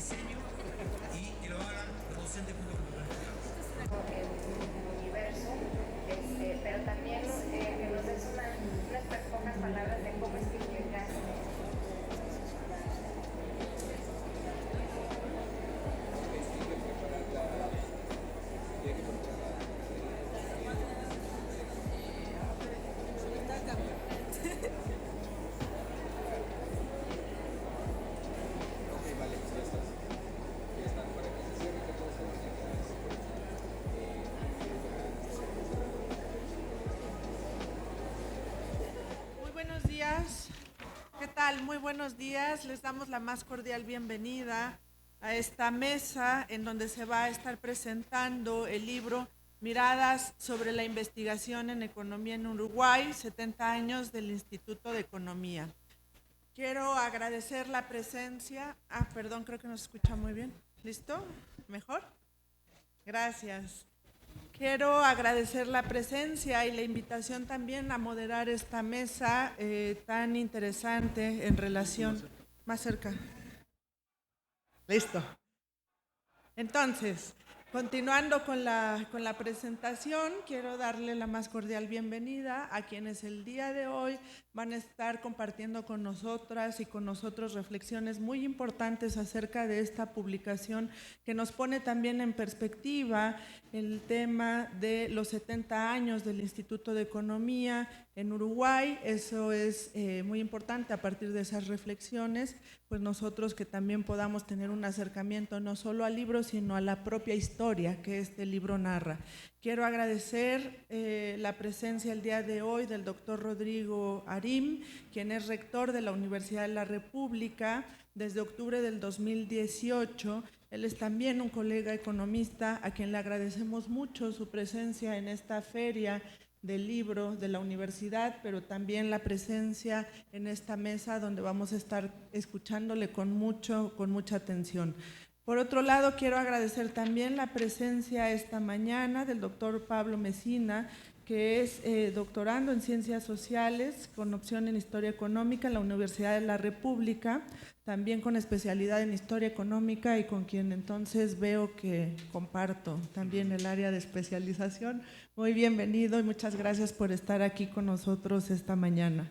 diseño y que lo hagan los docentes junto con los estudiantes. El universo, pero también que nos des unas pocas palabras de cómo es que llegaste. Muy buenos días. ¿Qué tal? Muy buenos días. Les damos la más cordial bienvenida a esta mesa en donde se va a estar presentando el libro Miradas sobre la investigación en economía en Uruguay, 70 años del Instituto de Economía. Quiero agradecer la presencia. Perdón, creo que no se escucha muy bien. ¿Listo? ¿Mejor? Gracias. Quiero agradecer la presencia y la invitación también a moderar esta mesa tan interesante en relación... Más cerca. Listo. Entonces, continuando con la presentación, quiero darle la más cordial bienvenida a quienes el día de hoy van a estar compartiendo con nosotras y con nosotros reflexiones muy importantes acerca de esta publicación que nos pone también en perspectiva el tema de los 70 años del Instituto de Economía en Uruguay. Eso es muy importante. A partir de esas reflexiones, pues nosotros que también podamos tener un acercamiento no solo al libro, sino a la propia historia que este libro narra. Quiero agradecer la presencia el día de hoy del doctor Rodrigo Arim, quien es rector de la Universidad de la República desde octubre del 2018. Él es también un colega economista a quien le agradecemos mucho su presencia en esta feria del libro de la universidad, pero también la presencia en esta mesa donde vamos a estar escuchándole con mucha atención. Por otro lado, quiero agradecer también la presencia esta mañana del doctor Pablo Mesina, que es doctorando en Ciencias Sociales con opción en Historia Económica en la Universidad de la República, también con especialidad en Historia Económica y con quien entonces veo que comparto también el área de especialización. Muy bienvenido y muchas gracias por estar aquí con nosotros esta mañana.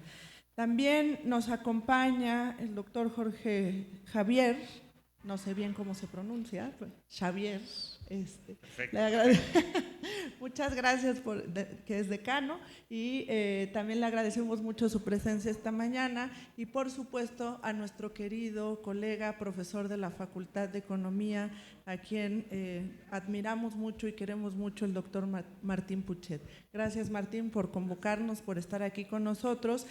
También nos acompaña el doctor Jorge Javier, no sé bien cómo se pronuncia, Xavier. Muchas gracias que es decano y también le agradecemos mucho su presencia esta mañana y por supuesto a nuestro querido colega, profesor de la Facultad de Economía, a quien admiramos mucho y queremos mucho, el doctor Martín Puchet. Gracias, Martín, por convocarnos, por estar aquí con nosotros.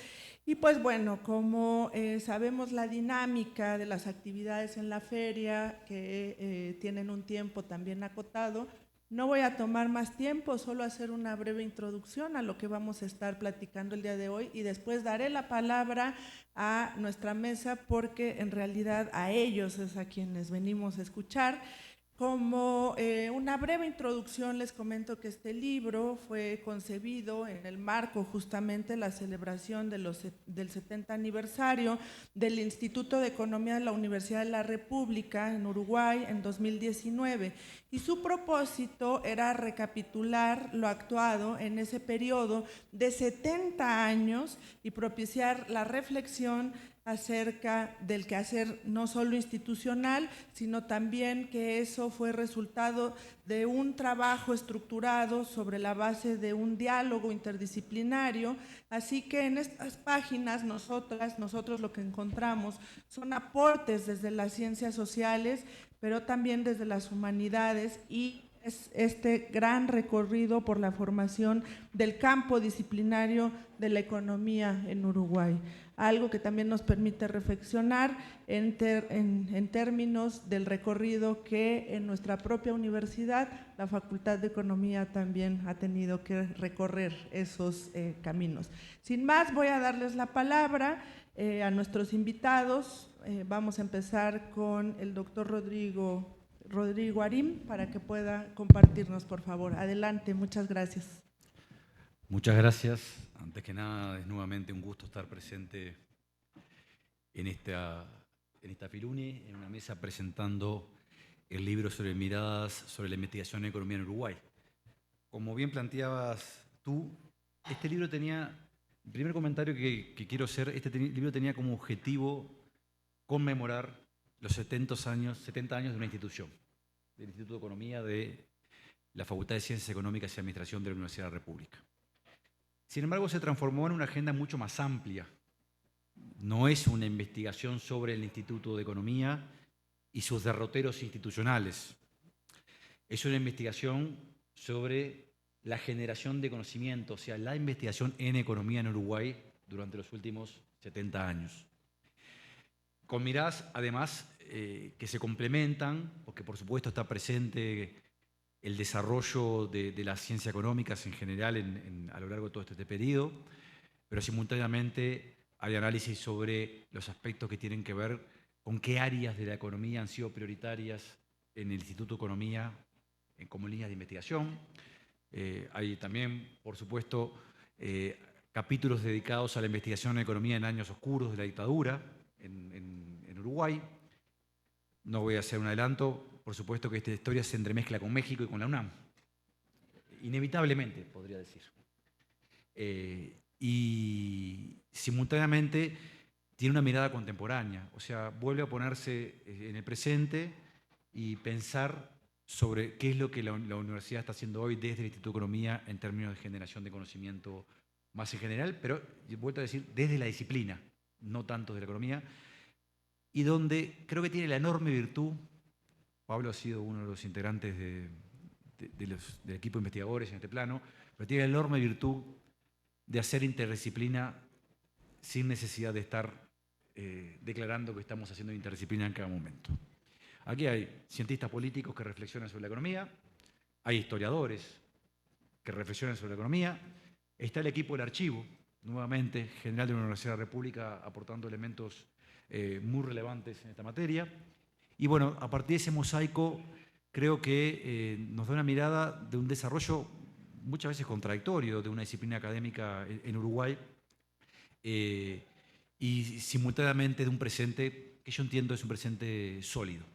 Y pues bueno, como sabemos la dinámica de las actividades en la feria, que tienen un tiempo también acotado, no voy a tomar más tiempo, solo hacer una breve introducción a lo que vamos a estar platicando el día de hoy y después daré la palabra a nuestra mesa porque en realidad a ellos es a quienes venimos a escuchar. Como una breve introducción les comento que este libro fue concebido en el marco justamente de la celebración del 70 aniversario del Instituto de Economía de la Universidad de la República en Uruguay en 2019 y su propósito era recapitular lo actuado en ese periodo de 70 años y propiciar la reflexión acerca del quehacer no solo institucional, sino también que eso fue resultado de un trabajo estructurado sobre la base de un diálogo interdisciplinario. Así que en estas páginas nosotros lo que encontramos son aportes desde las ciencias sociales, pero también desde las humanidades y es este gran recorrido por la formación del campo disciplinario de la economía en Uruguay. Algo que también nos permite reflexionar en términos del recorrido que en nuestra propia universidad, la Facultad de Economía también ha tenido que recorrer esos caminos. Sin más, voy a darles la palabra a nuestros invitados. Vamos a empezar con el doctor Rodrigo Arim para que pueda compartirnos, por favor. Adelante, muchas gracias. Muchas gracias. Antes que nada, es nuevamente un gusto estar presente en en Itapiruni en una mesa presentando el libro sobre miradas sobre la investigación en economía en Uruguay. Como bien planteabas tú, este libro tenía, el primer comentario que quiero hacer, libro tenía como objetivo conmemorar los 70 años de una institución, del Instituto de Economía de la Facultad de Ciencias Económicas y Administración de la Universidad de la República. Sin embargo, se transformó en una agenda mucho más amplia. No es una investigación sobre el Instituto de Economía y sus derroteros institucionales. Es una investigación sobre la generación de conocimiento, o sea, la investigación en economía en Uruguay durante los últimos 70 años. Con miradas, además, que se complementan, porque por supuesto está presente el desarrollo de las ciencias económicas en general a lo largo de todo este periodo, pero simultáneamente hay análisis sobre los aspectos que tienen que ver con qué áreas de la economía han sido prioritarias en el Instituto de Economía como líneas de investigación. Hay también, por supuesto, capítulos dedicados a la investigación en economía en años oscuros de la dictadura en Uruguay. No voy a hacer un adelanto, por supuesto que esta historia se entremezcla con México y con la UNAM. Inevitablemente, podría decir. Y simultáneamente tiene una mirada contemporánea, o sea, vuelve a ponerse en el presente y pensar sobre qué es lo que la universidad está haciendo hoy desde el Instituto de Economía en términos de generación de conocimiento más en general, pero, vuelto a decir, desde la disciplina, no tanto de la economía, y donde creo que tiene la enorme virtud, Pablo ha sido uno de los integrantes del equipo de investigadores en este plano, pero tiene la enorme virtud de hacer interdisciplina sin necesidad de estar declarando que estamos haciendo interdisciplina en cada momento. Aquí hay cientistas políticos que reflexionan sobre la economía, hay historiadores que reflexionan sobre la economía, está el equipo del archivo, nuevamente, general de la Universidad de la República, aportando elementos muy relevantes en esta materia. Y bueno, a partir de ese mosaico, creo que nos da una mirada de un desarrollo muchas veces contradictorio de una disciplina académica en Uruguay y simultáneamente de un presente que yo entiendo es un presente sólido.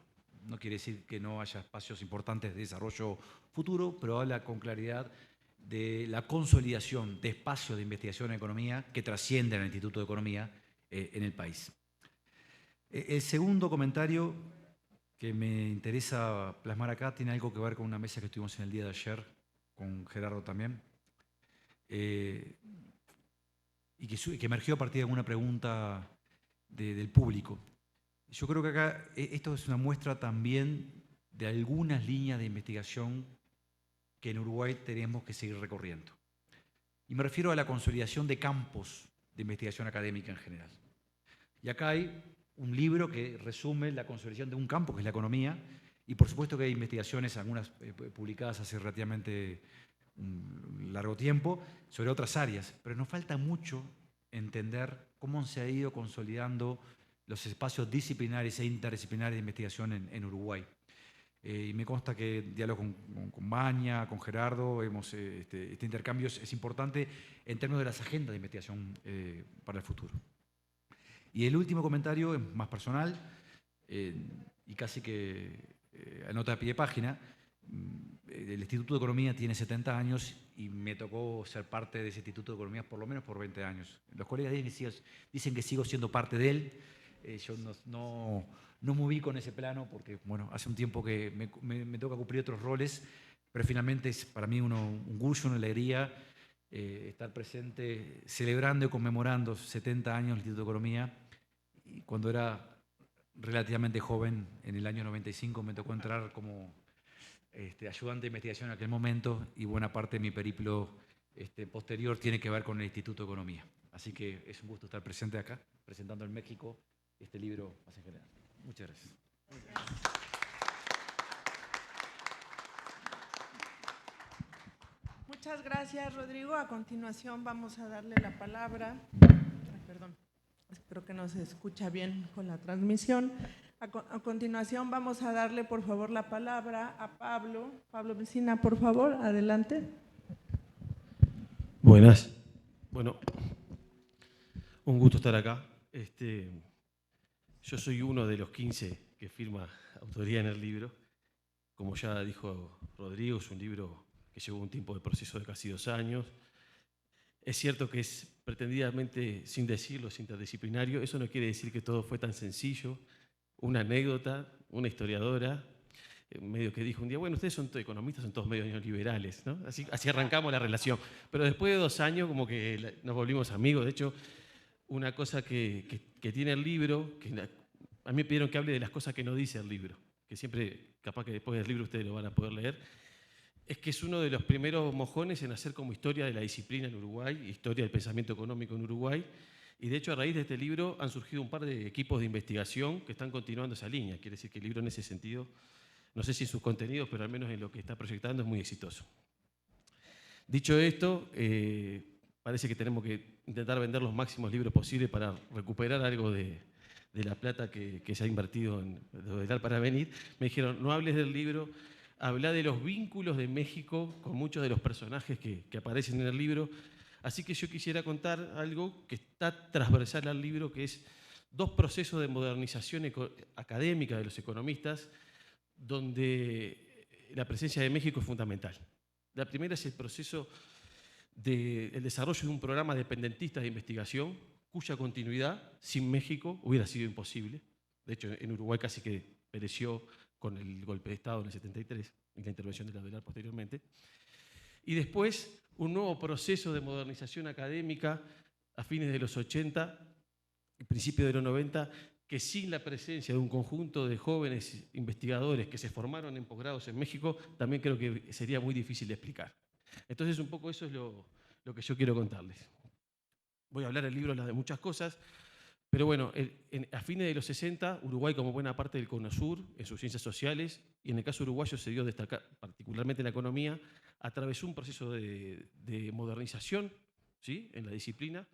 No quiere decir que no haya espacios importantes de desarrollo futuro, pero habla con claridad de la consolidación de espacios de investigación en economía que trascienden al Instituto de Economía en el país. El segundo comentario que me interesa plasmar acá tiene algo que ver con una mesa que estuvimos en el día de ayer, con Gerardo también, y que emergió a partir de alguna pregunta del público. Yo creo que acá esto es una muestra también de algunas líneas de investigación que en Uruguay tenemos que seguir recorriendo. Y me refiero a la consolidación de campos de investigación académica en general. Y acá hay un libro que resume la consolidación de un campo, que es la economía, y por supuesto que hay investigaciones, algunas publicadas hace relativamente un largo tiempo, sobre otras áreas, pero nos falta mucho entender cómo se ha ido consolidando los espacios disciplinares e interdisciplinares de investigación en Uruguay. Y me consta que diálogo con Baña, con Gerardo, este intercambio es importante en términos de las agendas de investigación para el futuro. Y el último comentario es más personal y casi que anota a pie de página. El Instituto de Economía tiene 70 años y me tocó ser parte de ese Instituto de Economía por lo menos por 20 años. Los colegas dicen que sigo siendo parte de él. Yo no me moví con ese plano porque, bueno, hace un tiempo que me toca cumplir otros roles, pero finalmente es para mí un orgullo, una alegría estar presente celebrando y conmemorando 70 años del Instituto de Economía. Y cuando era relativamente joven, en el año 95, me tocó entrar como ayudante de investigación en aquel momento y buena parte de mi periplo posterior tiene que ver con el Instituto de Economía. Así que es un gusto estar presente acá, presentando en México este libro más en general. Muchas gracias. Muchas gracias, Rodrigo. A continuación vamos a darle la palabra. Perdón, espero que no se escucha bien con la transmisión. A continuación vamos a darle, por favor, la palabra a Pablo. Pablo Messina, por favor, adelante. Buenas. Bueno, un gusto estar acá. Yo soy uno de los 15 que firma autoría en el libro. Como ya dijo Rodrigo, es un libro que llevó un tiempo de proceso de casi 2 años. Es cierto que es pretendidamente, sin decirlo, es interdisciplinario. Eso no quiere decir que todo fue tan sencillo. Una anécdota, una historiadora, medio que dijo un día, bueno, ustedes son economistas, son todos medio neoliberales, ¿no? Así arrancamos la relación. Pero después de 2 años como que nos volvimos amigos. De hecho, una cosa que tiene el libro, a mí me pidieron que hable de las cosas que no dice el libro, que siempre, capaz que después del libro ustedes lo van a poder leer, es que es uno de los primeros mojones en hacer como historia de la disciplina en Uruguay, historia del pensamiento económico en Uruguay, y de hecho a raíz de este libro han surgido un par de equipos de investigación que están continuando esa línea. Quiere decir que el libro en ese sentido, no sé si en sus contenidos, pero al menos en lo que está proyectando es muy exitoso. Dicho esto, parece que tenemos que intentar vender los máximos libros posibles para recuperar algo de la plata que se ha invertido en Dar para Venir. Me dijeron, no hables del libro, habla de los vínculos de México con muchos de los personajes que aparecen en el libro. Así que yo quisiera contar algo que está transversal al libro, que es 2 procesos de modernización académica de los economistas, donde la presencia de México es fundamental. La primera es el proceso del desarrollo de un programa dependentista de investigación, cuya continuidad sin México hubiera sido imposible. De hecho, en Uruguay casi que pereció con el golpe de Estado en el 73 y la intervención de la Laudelar posteriormente. Y después, un nuevo proceso de modernización académica a fines de los 80 y principios de los 90, que sin la presencia de un conjunto de jóvenes investigadores que se formaron en posgrados en México, también creo que sería muy difícil de explicar. Entonces, un poco eso es lo que yo quiero contarles. Voy a hablar del libro de muchas cosas, pero bueno, a fines de los 60, Uruguay, como buena parte del Cono Sur, en sus ciencias sociales, y en el caso uruguayo se dio destacar, particularmente en la economía, atravesó un proceso de modernización, ¿sí?, en la disciplina,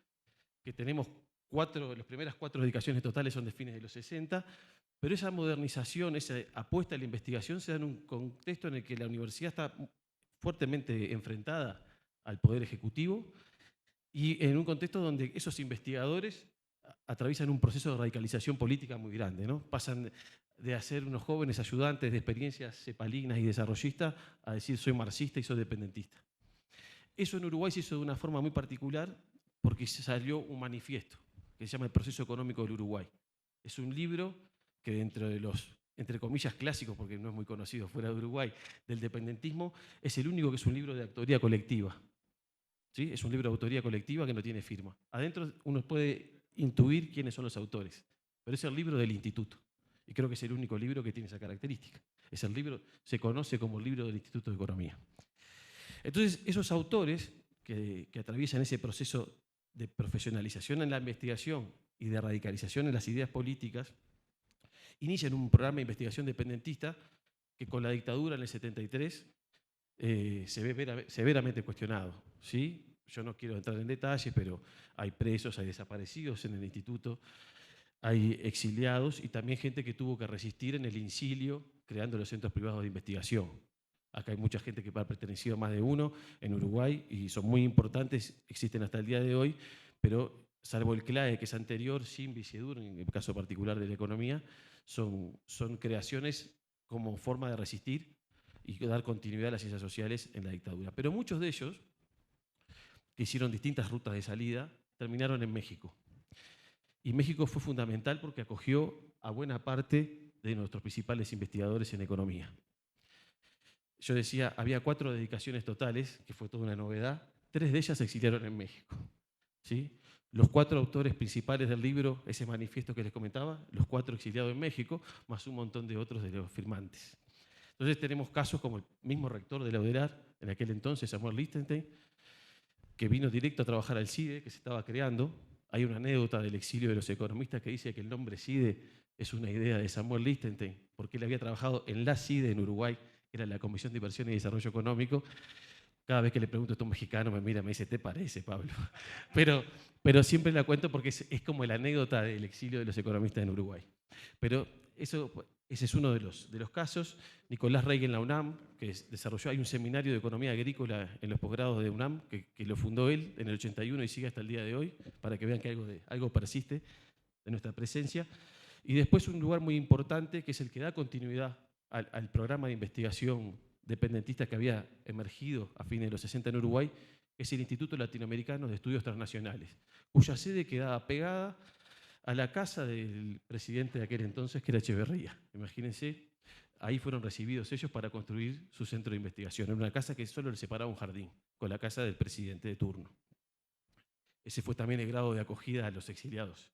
que tenemos las primeras 4 dedicaciones totales son de fines de los 60, pero esa modernización, esa apuesta a la investigación se da en un contexto en el que la universidad está fuertemente enfrentada al Poder Ejecutivo y en un contexto donde esos investigadores atraviesan un proceso de radicalización política muy grande, ¿no? Pasan de ser unos jóvenes ayudantes de experiencias cepalinas y desarrollistas a decir soy marxista y soy dependentista. Eso en Uruguay se hizo de una forma muy particular porque salió un manifiesto que se llama El Proceso Económico del Uruguay. Es un libro que dentro de los, entre comillas, clásicos, porque no es muy conocido fuera de Uruguay, del dependentismo, es el único que es un libro de autoría colectiva. ¿Sí? Es un libro de autoría colectiva que no tiene firma. Adentro uno puede intuir quiénes son los autores, pero es el libro del instituto. Y creo que es el único libro que tiene esa característica. Es el libro, se conoce como el libro del Instituto de Economía. Entonces, esos autores que atraviesan ese proceso de profesionalización en la investigación y de radicalización en las ideas políticas, inician un programa de investigación dependentista que con la dictadura en el 73 se ve severamente cuestionado, ¿sí? Yo no quiero entrar en detalles, pero hay presos, hay desaparecidos en el instituto, hay exiliados y también gente que tuvo que resistir en el incilio creando los centros privados de investigación. Acá hay mucha gente que ha pertenecido a más de uno en Uruguay y son muy importantes, existen hasta el día de hoy, pero salvo el CLAE, que es anterior, SINBI y CIEDUR, en el caso particular de la economía, son creaciones como forma de resistir y dar continuidad a las ciencias sociales en la dictadura. Pero muchos de ellos, que hicieron distintas rutas de salida, terminaron en México. Y México fue fundamental porque acogió a buena parte de nuestros principales investigadores en economía. Yo decía, había 4 dedicaciones totales, que fue toda una novedad. 3 de ellas se exiliaron en México. ¿Sí? Los 4 autores principales del libro, ese manifiesto que les comentaba, los 4 exiliados en México, más un montón de otros de los firmantes. Entonces tenemos casos como el mismo rector de la Laudelar, en aquel entonces, Samuel Lichtenstein, que vino directo a trabajar al CIDE, que se estaba creando. Hay una anécdota del exilio de los economistas que dice que el nombre CIDE es una idea de Samuel Lichtenstein, porque él había trabajado en la CIDE en Uruguay, que era la Comisión de Inversión y Desarrollo Económico. Cada vez que le pregunto a un mexicano me mira, me dice, ¿te parece, Pablo? Pero siempre la cuento porque es como la anécdota del exilio de los economistas en Uruguay. Pero ese es uno de los casos. Nicolás Rey en la UNAM, que desarrolló, hay un seminario de economía agrícola en los posgrados de UNAM, que lo fundó él en el 81 y sigue hasta el día de hoy, para que vean que algo persiste de nuestra presencia. Y después un lugar muy importante que es el que da continuidad al programa de investigación dependentista que había emergido a fines de los 60 en Uruguay, es el Instituto Latinoamericano de Estudios Transnacionales, cuya sede quedaba pegada a la casa del presidente de aquel entonces, que era Echeverría. Imagínense, ahí fueron recibidos ellos para construir su centro de investigación. Era una casa que solo le separaba un jardín, con la casa del presidente de turno. Ese fue también el grado de acogida a los exiliados.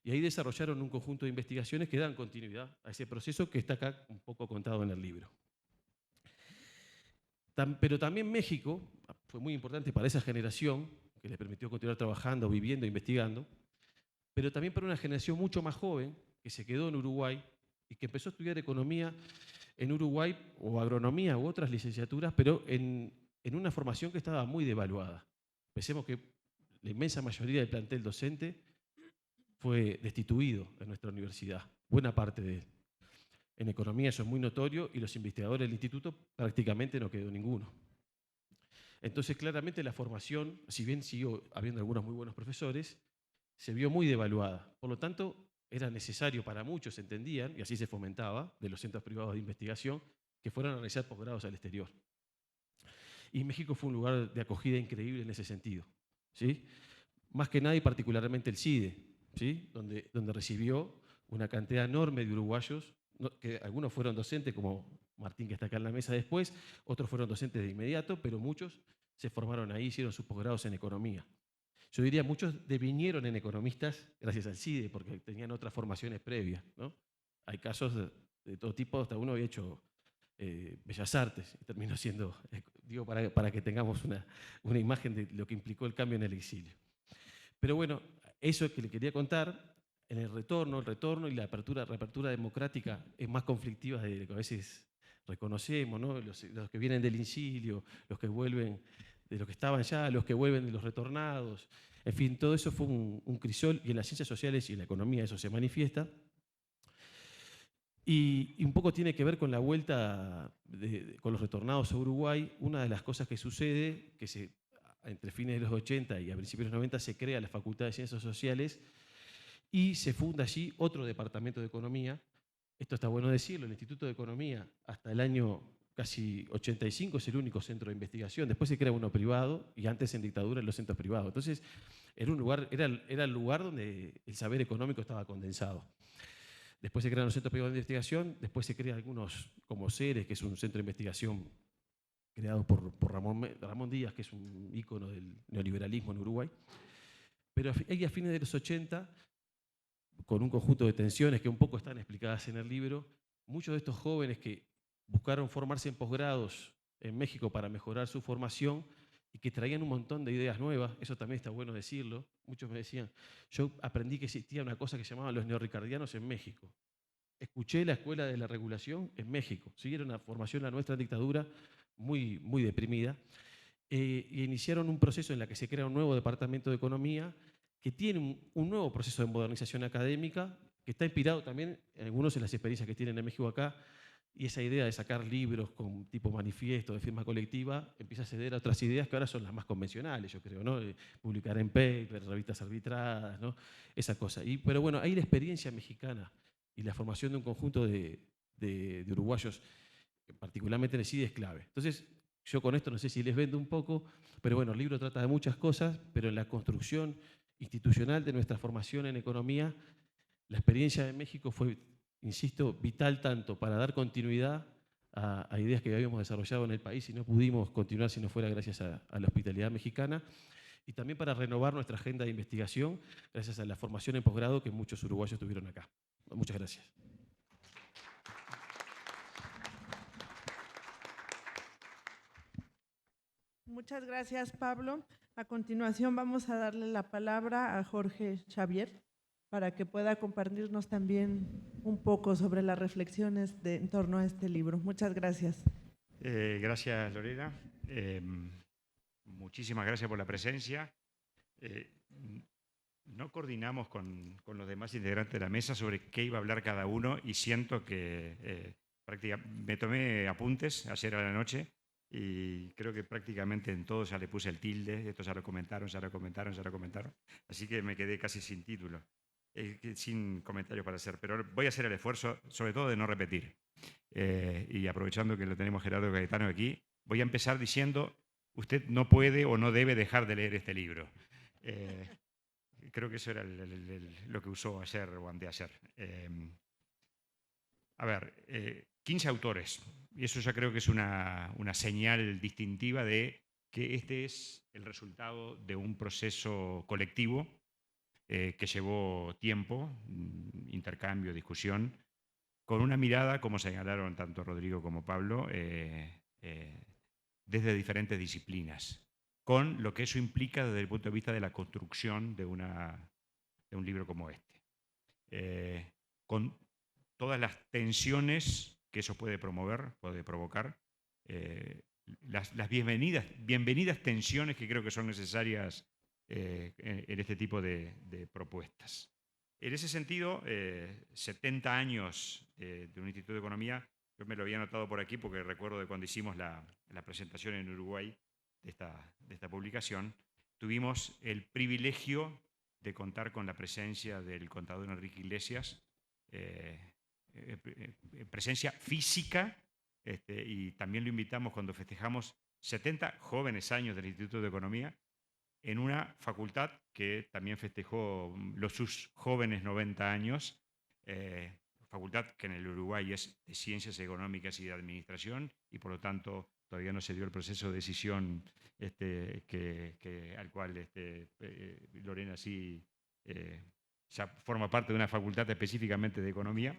Y ahí desarrollaron un conjunto de investigaciones que dan continuidad a ese proceso que está acá un poco contado en el libro. Pero también México fue muy importante para esa generación, que les permitió continuar trabajando, viviendo, investigando, pero también para una generación mucho más joven, que se quedó en Uruguay y que empezó a estudiar economía en Uruguay, o agronomía u otras licenciaturas, pero en una formación que estaba muy devaluada. Pensemos que la inmensa mayoría del plantel docente fue destituido en nuestra universidad, buena parte de él. En economía eso es muy notorio y los investigadores del instituto prácticamente no quedó ninguno. Entonces claramente la formación, si bien siguió habiendo algunos muy buenos profesores, se vio muy devaluada. Por lo tanto, era necesario para muchos, entendían, y así se fomentaba, de los centros privados de investigación, que fueran a realizar posgrados al exterior. Y México fue un lugar de acogida increíble en ese sentido, ¿sí? Más que nada y particularmente el CIDE, ¿sí? donde recibió una cantidad enorme de uruguayos, que algunos fueron docentes, como Martín que está acá en la mesa después, otros fueron docentes de inmediato, pero muchos se formaron ahí, hicieron sus posgrados en economía. Yo diría, muchos devinieron en economistas gracias al CIDE, porque tenían otras formaciones previas, ¿no? Hay casos de todo tipo, hasta uno había hecho Bellas Artes, y terminó siendo, digo, para que tengamos una imagen de lo que implicó el cambio en el exilio. Pero bueno, eso es que le quería contar. En el retorno y la reapertura democrática es más conflictiva de lo que a veces reconocemos, ¿no? Los que vienen del exilio, los que vuelven de los que estaban ya, los que vuelven de los retornados. En fin, todo eso fue un crisol, y en las ciencias sociales y en la economía eso se manifiesta. Y un poco tiene que ver con la vuelta con los retornados a Uruguay. Una de las cosas que sucede, que entre fines de los 80 y a principios de los 90 se crea la Facultad de Ciencias Sociales y se funda allí otro departamento de economía. Esto está bueno decirlo, el Instituto de Economía hasta el año casi 85 es el único centro de investigación. Después se crea uno privado y antes en dictadura en los centros privados. Entonces era el lugar donde el saber económico estaba condensado. Después se crean los centros privados de investigación, después se crean algunos como CERES, que es un centro de investigación creado por Ramón Díaz, que es un ícono del neoliberalismo en Uruguay. Pero ahí a fines de los 80, con un conjunto de tensiones que un poco están explicadas en el libro, muchos de estos jóvenes que buscaron formarse en posgrados en México para mejorar su formación y que traían un montón de ideas nuevas, eso también está bueno decirlo. Muchos me decían, yo aprendí que existía una cosa que se llamaban los neorricardianos en México. Escuché la escuela de la regulación en México. ¿Sí? Era una formación, la nuestra dictadura, muy, muy deprimida. Y iniciaron un proceso en el que se crea un nuevo departamento de economía que tiene un nuevo proceso de modernización académica, que está inspirado también, algunos en las experiencias que tienen en México acá, y esa idea de sacar libros con tipo manifiesto, de firma colectiva, empieza a ceder a otras ideas que ahora son las más convencionales, yo creo, ¿no? Publicar en paper, revistas arbitradas, ¿no? Esa cosa. Pero bueno, ahí la experiencia mexicana y la formación de un conjunto de uruguayos, particularmente en el CIDE, es clave. Entonces, yo con esto no sé si les vendo un poco, pero bueno, el libro trata de muchas cosas, pero en la construcción institucional de nuestra formación en economía, la experiencia de México fue, insisto, vital tanto para dar continuidad a ideas que habíamos desarrollado en el país y no pudimos continuar si no fuera gracias a la hospitalidad mexicana, y también para renovar nuestra agenda de investigación gracias a la formación en posgrado que muchos uruguayos tuvieron acá. Muchas gracias. Muchas gracias, Pablo. A continuación vamos a darle la palabra a Jorge Xavier para que pueda compartirnos también un poco sobre las reflexiones en torno a este libro. Muchas gracias. Gracias, Lorena. Muchísimas gracias por la presencia. No coordinamos con los demás integrantes de la mesa sobre qué iba a hablar cada uno y siento que me tomé apuntes ayer a la noche y creo que prácticamente en todo ya le puse el tilde, esto ya lo comentaron, así que me quedé casi sin título. sin comentarios para hacer, pero voy a hacer el esfuerzo, sobre todo de no repetir. Y aprovechando que lo tenemos Gerardo Gaetano aquí, voy a empezar diciendo, usted no puede o no debe dejar de leer este libro. Creo que eso era lo que usó ayer o anteayer. A ver, 15 autores, y eso ya creo que es una señal distintiva de que este es el resultado de un proceso colectivo que llevó tiempo, intercambio, discusión, con una mirada, como señalaron tanto Rodrigo como Pablo, desde diferentes disciplinas, con lo que eso implica desde el punto de vista de la construcción de un libro como este. Con todas las tensiones que eso puede provocar, las bienvenidas tensiones que creo que son necesarias en este tipo de propuestas. En ese sentido, 70 años de un Instituto de Economía, yo me lo había anotado por aquí porque recuerdo de cuando hicimos la presentación en Uruguay de esta publicación, tuvimos el privilegio de contar con la presencia del contador Enrique Iglesias, presencia física, y también lo invitamos cuando festejamos 70 jóvenes años del Instituto de Economía, en una facultad que también festejó sus jóvenes 90 años, facultad que en el Uruguay es de Ciencias Económicas y de Administración, y por lo tanto todavía no se dio el proceso de decisión al cual Lorena sí ya forma parte de una facultad específicamente de Economía.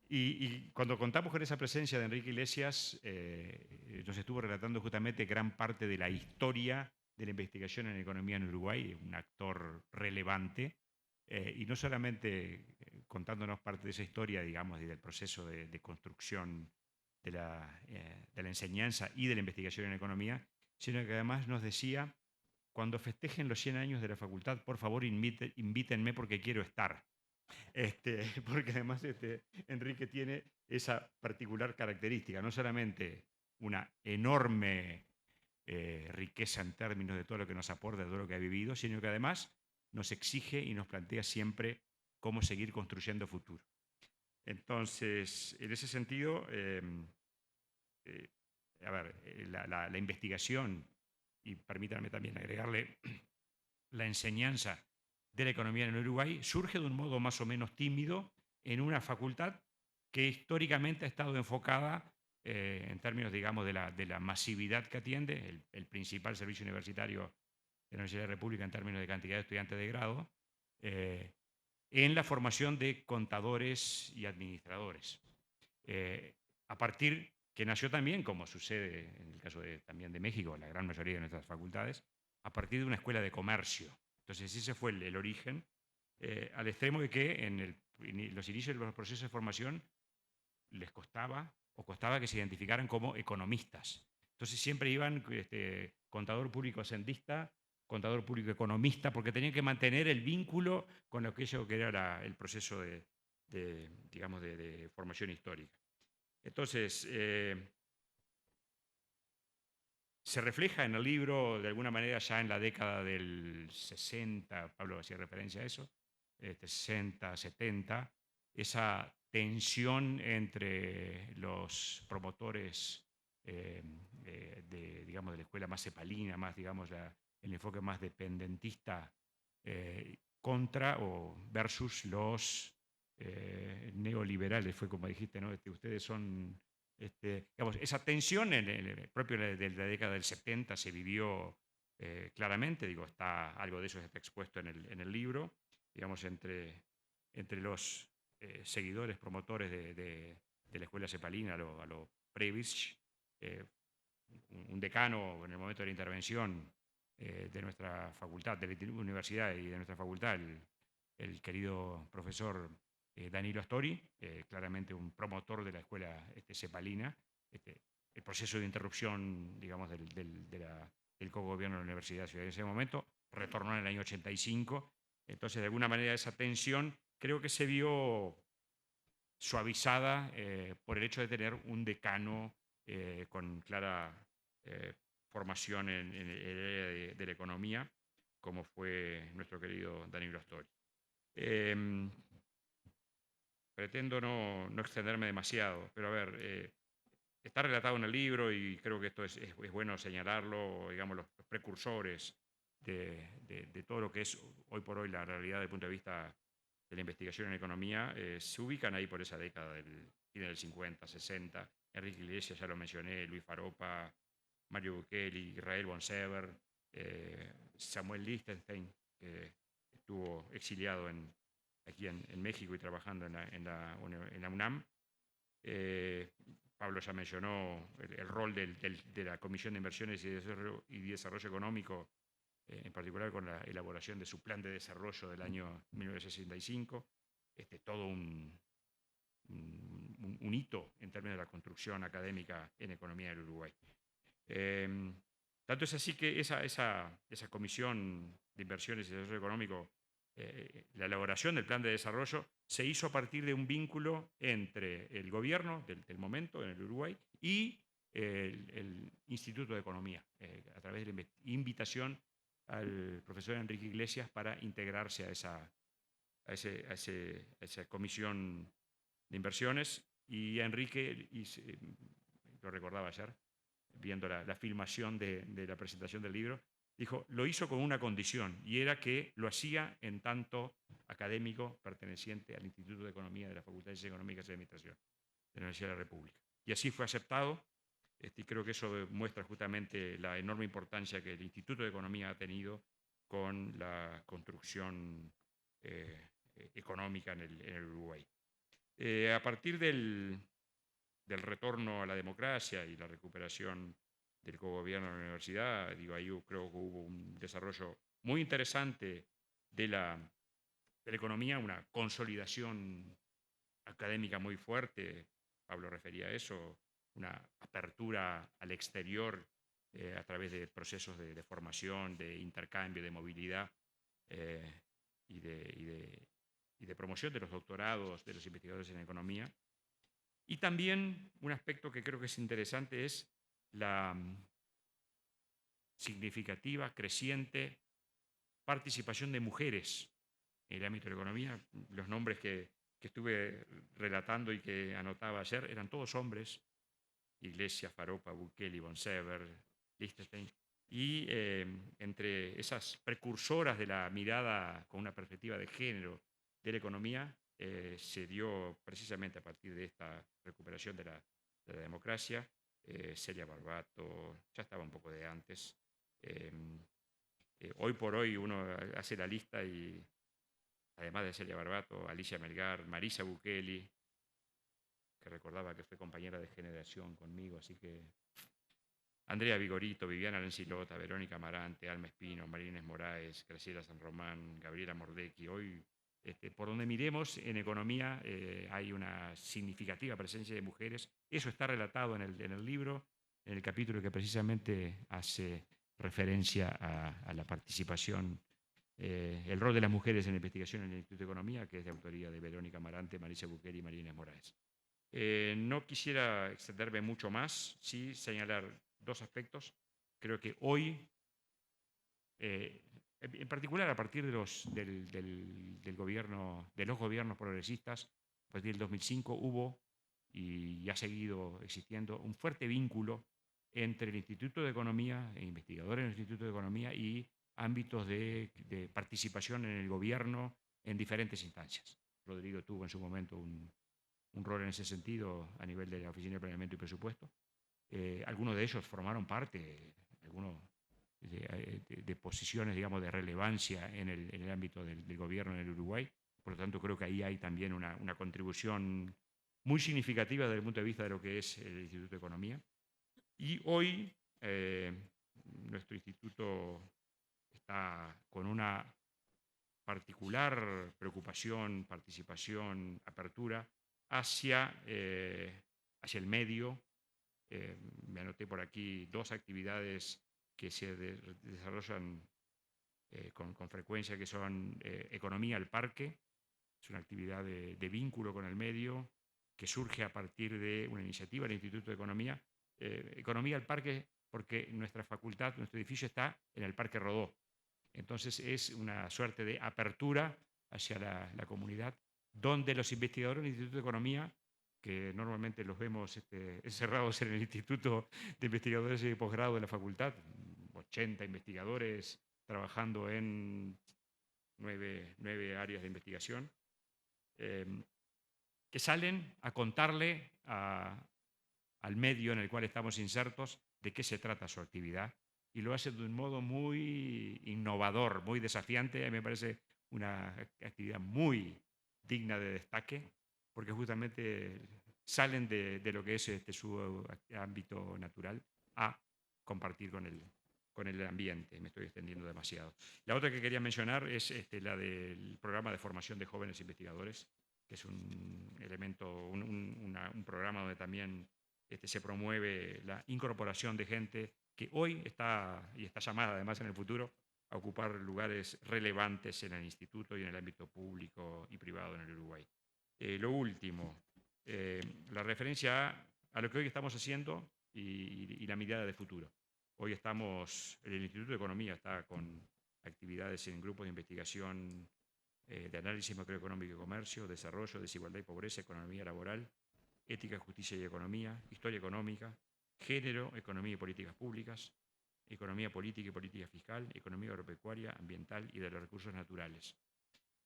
Y cuando contamos con esa presencia de Enrique Iglesias, nos estuvo relatando justamente gran parte de la historia de la investigación en economía en Uruguay, un actor relevante, y no solamente contándonos parte de esa historia, digamos, y del proceso de construcción de la enseñanza y de la investigación en economía, sino que además nos decía, cuando festejen los 100 años de la facultad, por favor invítenme porque quiero estar. Porque además Enrique tiene esa particular característica, no solamente una enorme riqueza en términos de todo lo que nos aporta, de todo lo que ha vivido, sino que además nos exige y nos plantea siempre cómo seguir construyendo futuro. Entonces, en ese sentido, la investigación, y permítanme también agregarle la enseñanza de la economía en Uruguay, surge de un modo más o menos tímido en una facultad que históricamente ha estado enfocada en términos, digamos, de la masividad que atiende, el principal servicio universitario de la Universidad de la República en términos de cantidad de estudiantes de grado, en la formación de contadores y administradores. A partir que nació también, como sucede en el caso también de México, la gran mayoría de nuestras facultades, a partir de una escuela de comercio. Entonces ese fue el origen, al extremo de que en los inicios de los procesos de formación les costaba que se identificaran como economistas. Entonces siempre iban contador público hacendista, contador público economista, porque tenían que mantener el vínculo con aquello que era el proceso de formación histórica. Entonces, se refleja en el libro, de alguna manera, ya en la década del 60, Pablo hacía referencia a eso, 60, 70, esa tensión entre los promotores de la escuela más cepalina, más, digamos, el enfoque más dependentista, contra o versus los neoliberales, fue como dijiste, ¿no? Ustedes son... digamos, esa tensión propio de la década del 70 se vivió claramente, algo de eso está expuesto en el libro, digamos, entre los seguidores, promotores de la escuela cepalina, a lo Prebisch, un decano en el momento de la intervención de nuestra facultad, de la universidad y de nuestra facultad, el querido profesor Danilo Astori, claramente un promotor de la escuela cepalina, el proceso de interrupción, digamos, del cogobierno de la Universidad de Ciudad en ese momento, retornó en el año 85, entonces de alguna manera esa tensión creo que se vio suavizada por el hecho de tener un decano con clara formación en el área de la economía, como fue nuestro querido Danilo Astori. Pretendo no extenderme demasiado, pero a ver, está relatado en el libro y creo que esto es bueno señalarlo, digamos, los precursores de todo lo que es hoy por hoy la realidad desde el punto de vista de la investigación en economía, se ubican ahí por esa década del fin del 50, 60. Enrique Iglesias, ya lo mencioné, Luis Faropa, Mario Bukele, Israel Bonsever, Samuel Lichtenstein, que estuvo exiliado aquí en México y trabajando en la UNAM. Pablo ya mencionó el rol de la Comisión de Inversiones y Desarrollo Económico, en particular con la elaboración de su plan de desarrollo del año 1965, todo un hito en términos de la construcción académica en economía del Uruguay. Tanto es así que esa Comisión de Inversiones y Desarrollo Económico, la elaboración del plan de desarrollo se hizo a partir de un vínculo entre el gobierno del momento en el Uruguay y el Instituto de Economía, a través de la invitación al profesor Enrique Iglesias para integrarse a esa comisión de inversiones. Y Enrique, lo recordaba ayer, viendo la filmación de la presentación del libro, dijo, lo hizo con una condición, y era que lo hacía en tanto académico perteneciente al Instituto de Economía de la Facultad de Ciencias Económicas y Administración de la Universidad de la República. Y así fue aceptado, y creo que eso demuestra justamente la enorme importancia que el Instituto de Economía ha tenido con la construcción económica en el Uruguay. A partir del retorno a la democracia y la recuperación del cogobierno de la universidad, ahí yo creo que hubo un desarrollo muy interesante de la economía, una consolidación académica muy fuerte, Pablo refería a eso, una apertura al exterior a través de procesos de formación, de intercambio, de movilidad y de promoción de los doctorados de los investigadores en economía. Y también un aspecto que creo que es interesante es la significativa, creciente participación de mujeres en el ámbito de la economía. Los nombres que estuve relatando y que anotaba ayer eran todos hombres: Iglesias, Faropa, Bukele, Bonsever, Lichtenstein. Y entre esas precursoras de la mirada con una perspectiva de género de la economía, se dio precisamente a partir de esta recuperación de la democracia, Celia Barbato, ya estaba un poco de antes. Hoy por hoy uno hace la lista y además de Celia Barbato, Alicia Melgar, Marisa Bukele, que recordaba que fue compañera de generación conmigo, así que Andrea Vigorito, Viviana Lencilota, Verónica Amarante, Alma Espino, Marínez Moraes, Graciela San Román, Gabriela Mordecki. Hoy, por donde miremos en economía, hay una significativa presencia de mujeres. Eso está relatado en el libro, en el capítulo que precisamente hace referencia a la participación, el rol de las mujeres en la investigación en el Instituto de Economía, que es de autoría de Verónica Amarante, Marisa Bukele y Marínez Moraes. No quisiera extenderme mucho más, sí señalar dos aspectos. Creo que hoy, en particular a partir de los gobiernos progresistas, a partir del 2005 hubo y ha seguido existiendo un fuerte vínculo entre el Instituto de Economía e investigadores en el Instituto de Economía y ámbitos de participación en el gobierno en diferentes instancias. Rodrigo tuvo en su momento un rol en ese sentido a nivel de la Oficina de Planeamiento y Presupuesto. Algunos de ellos formaron parte, algunos de posiciones, digamos, de relevancia en el ámbito del gobierno en el Uruguay. Por lo tanto, creo que ahí hay también una contribución muy significativa desde el punto de vista de lo que es el Instituto de Economía. Y hoy nuestro instituto está con una particular preocupación, participación, apertura hacia el medio. Me anoté por aquí dos actividades que se desarrollan con frecuencia, que son Economía al Parque. Es una actividad de vínculo con el medio que surge a partir de una iniciativa del Instituto de Economía. Economía al Parque porque nuestra facultad, nuestro edificio está en el Parque Rodó. Entonces es una suerte de apertura hacia la comunidad, donde los investigadores del Instituto de Economía, que normalmente los vemos encerrados en el Instituto de Investigadores y Posgrado de la Facultad, 80 investigadores trabajando en 9 áreas de investigación, que salen a contarle al medio en el cual estamos insertos de qué se trata su actividad, y lo hace de un modo muy innovador, muy desafiante. A mí me parece una actividad muy digna de destaque, porque justamente salen de lo que es su ámbito natural a compartir con el ambiente. Me estoy extendiendo demasiado. La otra que quería mencionar es la del programa de formación de jóvenes investigadores, que es un elemento, un programa donde también se promueve la incorporación de gente que hoy está llamada, además en el futuro, a ocupar lugares relevantes en el instituto y en el ámbito público y privado en el Uruguay. Lo último, la referencia a lo que hoy estamos haciendo y la mirada de futuro. Hoy el Instituto de Economía está con actividades en grupos de investigación de análisis macroeconómico y comercio, desarrollo, desigualdad y pobreza, economía laboral, ética, justicia y economía, historia económica, género, economía y políticas públicas, economía política y política fiscal, economía agropecuaria, ambiental y de los recursos naturales.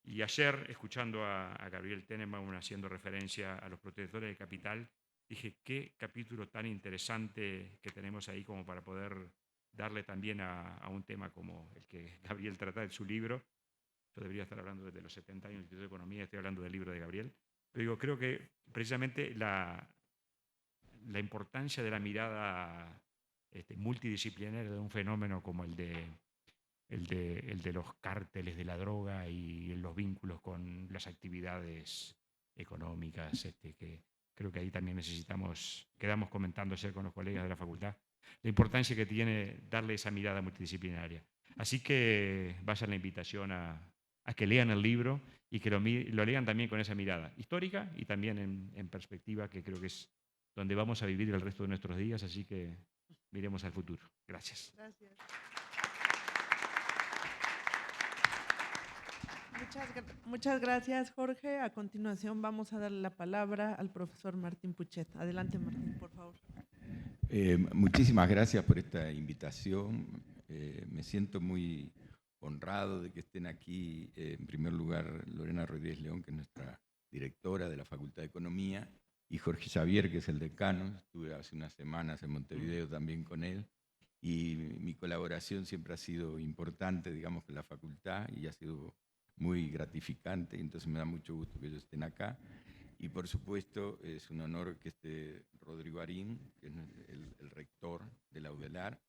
Y ayer, escuchando a Gabriel Tenenbaum haciendo referencia a los protectores del capital, dije, qué capítulo tan interesante que tenemos ahí como para poder darle también a un tema como el que Gabriel trata en su libro. Yo debería estar hablando desde los 70 años del Instituto de Economía, estoy hablando del libro de Gabriel. Pero digo, creo que precisamente la importancia de la mirada multidisciplinaria de un fenómeno como el de los cárteles de la droga y los vínculos con las actividades económicas, que creo que ahí también quedamos comentando ayer con los colegas de la facultad, la importancia que tiene darle esa mirada multidisciplinaria. Así que vaya la invitación a que lean el libro y que lo lean también con esa mirada histórica y también en perspectiva, que creo que es donde vamos a vivir el resto de nuestros días, así que miremos al futuro. Gracias. Gracias. Muchas gracias, Jorge. A continuación vamos a darle la palabra al profesor Martín Puchet. Adelante, Martín, por favor. Muchísimas gracias por esta invitación. Me siento muy honrado de que estén aquí, en primer lugar, Lorena Rodríguez León, que es nuestra directora de la Facultad de Economía, y Jorge Xavier, que es el decano. Estuve hace unas semanas en Montevideo también con él, y mi colaboración siempre ha sido importante, digamos, con la facultad, y ha sido muy gratificante, y entonces me da mucho gusto que ellos estén acá. Y por supuesto es un honor que esté Rodrigo Arín, que es el rector de la UDELAR,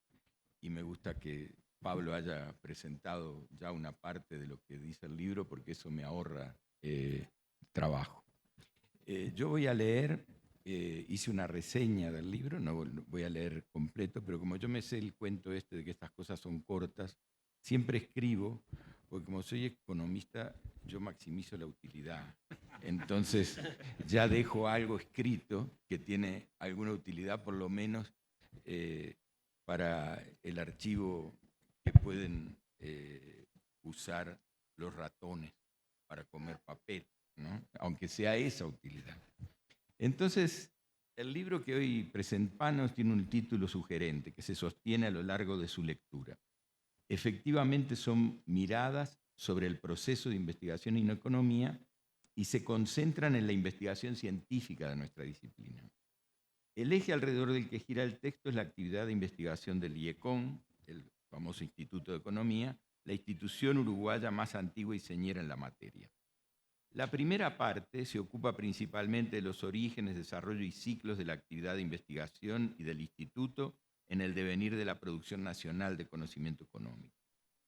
y me gusta que Pablo haya presentado ya una parte de lo que dice el libro, porque eso me ahorra trabajo. Yo voy a leer, hice una reseña del libro, no voy a leer completo, pero como yo me sé el cuento de que estas cosas son cortas, siempre escribo, porque como soy economista, yo maximizo la utilidad. Entonces ya dejo algo escrito que tiene alguna utilidad, por lo menos para el archivo que pueden usar los ratones para comer papel, ¿no? Aunque sea esa utilidad. Entonces, el libro que hoy presentamos tiene un título sugerente que se sostiene a lo largo de su lectura. Efectivamente son miradas sobre el proceso de investigación en economía y se concentran en la investigación científica de nuestra disciplina. El eje alrededor del que gira el texto es la actividad de investigación del IECON, el famoso Instituto de Economía, la institución uruguaya más antigua y señera en la materia. La primera parte se ocupa principalmente de los orígenes, desarrollo y ciclos de la actividad de investigación y del instituto en el devenir de la producción nacional de conocimiento económico.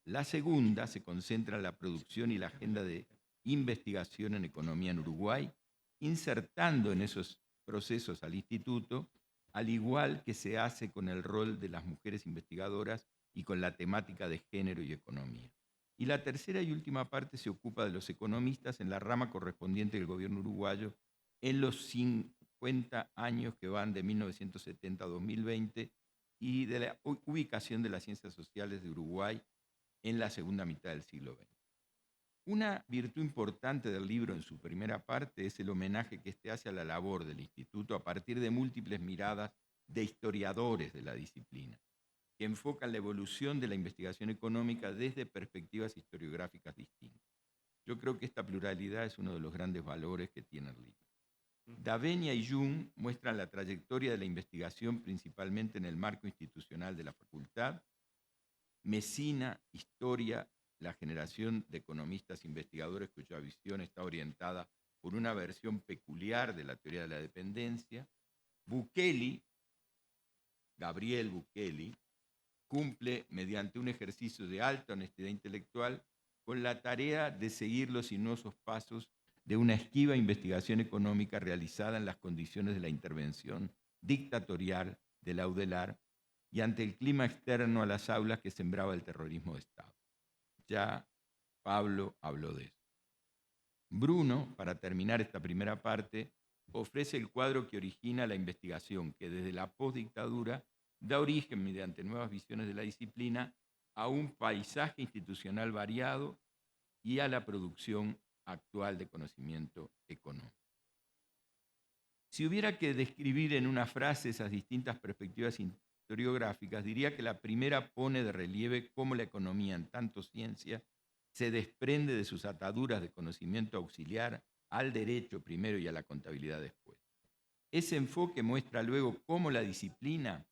La segunda se concentra en la producción y la agenda de investigación en economía en Uruguay, insertando en esos procesos al instituto, al igual que se hace con el rol de las mujeres investigadoras y con la temática de género y economía. Y la tercera y última parte se ocupa de los economistas en la rama correspondiente del gobierno uruguayo en los 50 años que van de 1970 a 2020 y de la ubicación de las ciencias sociales de Uruguay en la segunda mitad del siglo XX. Una virtud importante del libro en su primera parte es el homenaje que éste hace a la labor del Instituto a partir de múltiples miradas de historiadores de la disciplina, que enfocan la evolución de la investigación económica desde perspectivas historiográficas distintas. Yo creo que esta pluralidad es uno de los grandes valores que tiene el libro. D'Avenia y Jung muestran la trayectoria de la investigación principalmente en el marco institucional de la facultad. Messina, historia, la generación de economistas investigadores cuya visión está orientada por una versión peculiar de la teoría de la dependencia. Bukeli, Gabriel Bukeli, cumple mediante un ejercicio de alta honestidad intelectual con la tarea de seguir los sinuosos pasos de una esquiva investigación económica realizada en las condiciones de la intervención dictatorial de Laudelar y ante el clima externo a las aulas que sembraba el terrorismo de Estado. Ya Pablo habló de eso. Bruno, para terminar esta primera parte, ofrece el cuadro que origina la investigación, que desde la postdictadura da origen, mediante nuevas visiones de la disciplina, a un paisaje institucional variado y a la producción actual de conocimiento económico. Si hubiera que describir en una frase esas distintas perspectivas historiográficas, diría que la primera pone de relieve cómo la economía, en tanto ciencia, se desprende de sus ataduras de conocimiento auxiliar al derecho primero y a la contabilidad después. Ese enfoque muestra luego cómo la disciplina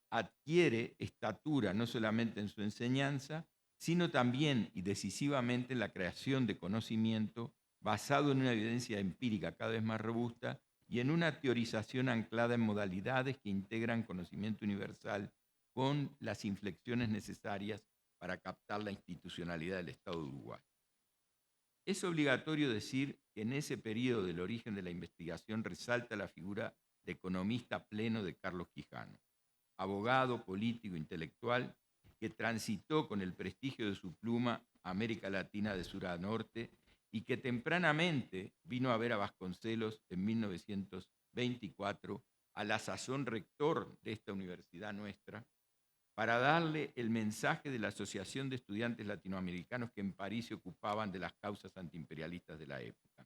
adquiere estatura no solamente en su enseñanza, sino también y decisivamente en la creación de conocimiento basado en una evidencia empírica cada vez más robusta y en una teorización anclada en modalidades que integran conocimiento universal con las inflexiones necesarias para captar la institucionalidad del Estado de Uruguay. Es obligatorio decir que en ese periodo del origen de la investigación resalta la figura de economista pleno de Carlos Quijano, abogado, político, intelectual, que transitó con el prestigio de su pluma América Latina de sur a norte y que tempranamente vino a ver a Vasconcelos en 1924, a la sazón rector de esta universidad nuestra, para darle el mensaje de la Asociación de Estudiantes Latinoamericanos que en París se ocupaban de las causas antiimperialistas de la época,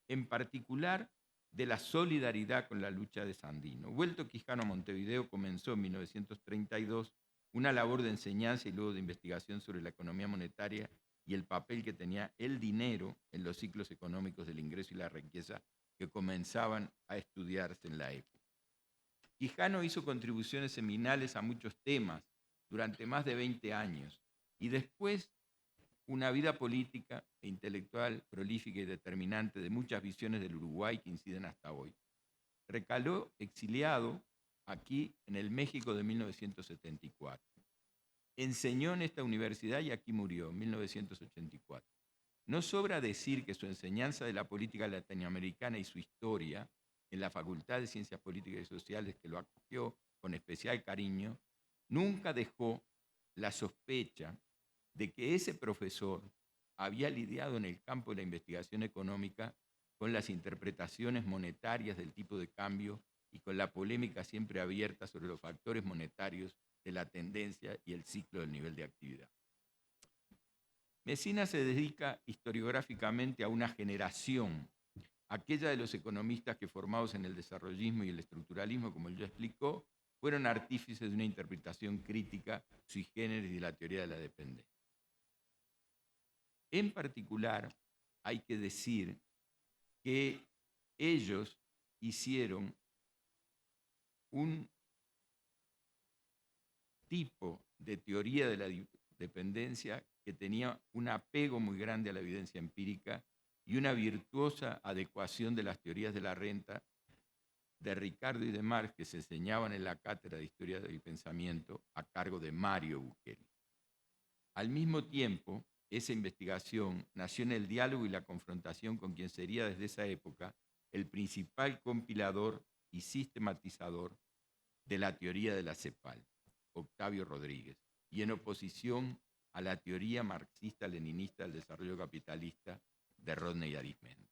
en particular de la solidaridad con la lucha de Sandino. Vuelto Quijano a Montevideo, comenzó en 1932 una labor de enseñanza y luego de investigación sobre la economía monetaria y el papel que tenía el dinero en los ciclos económicos del ingreso y la riqueza que comenzaban a estudiarse en la época. Quijano hizo contribuciones seminales a muchos temas durante más de 20 años y después una vida política e intelectual prolífica y determinante de muchas visiones del Uruguay que inciden hasta hoy. Recaló exiliado aquí en el México de 1974. Enseñó en esta universidad y aquí murió en 1984. No sobra decir que su enseñanza de la política latinoamericana y su historia en la Facultad de Ciencias Políticas y Sociales, que lo acogió con especial cariño, nunca dejó la sospecha de que ese profesor había lidiado en el campo de la investigación económica con las interpretaciones monetarias del tipo de cambio y con la polémica siempre abierta sobre los factores monetarios de la tendencia y el ciclo del nivel de actividad. Messina se dedica historiográficamente a una generación, aquella de los economistas que, formados en el desarrollismo y el estructuralismo, como él ya explicó, fueron artífices de una interpretación crítica sui generis de la teoría de la dependencia. En particular, hay que decir que ellos hicieron un tipo de teoría de la dependencia que tenía un apego muy grande a la evidencia empírica y una virtuosa adecuación de las teorías de la renta de Ricardo y de Marx que se enseñaban en la cátedra de Historia del Pensamiento a cargo de Mario Bukeli. Al mismo tiempo, esa investigación nació en el diálogo y la confrontación con quien sería desde esa época el principal compilador y sistematizador de la teoría de la CEPAL, Octavio Rodríguez, y en oposición a la teoría marxista-leninista del desarrollo capitalista de Rodney Arismendi.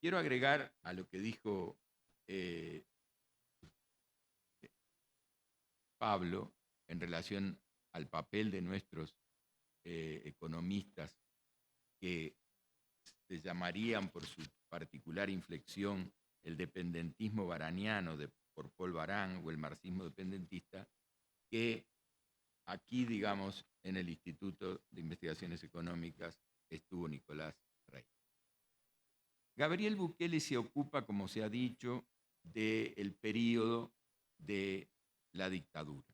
Quiero agregar a lo que dijo Pablo en relación al papel de nuestros economistas que se llamarían por su particular inflexión el dependentismo varaniano por Paul Baran o el marxismo dependentista, que aquí, digamos, en el Instituto de Investigaciones Económicas estuvo Nicolás Rey. Gabriel Bukele se ocupa, como se ha dicho, del periodo de la dictadura.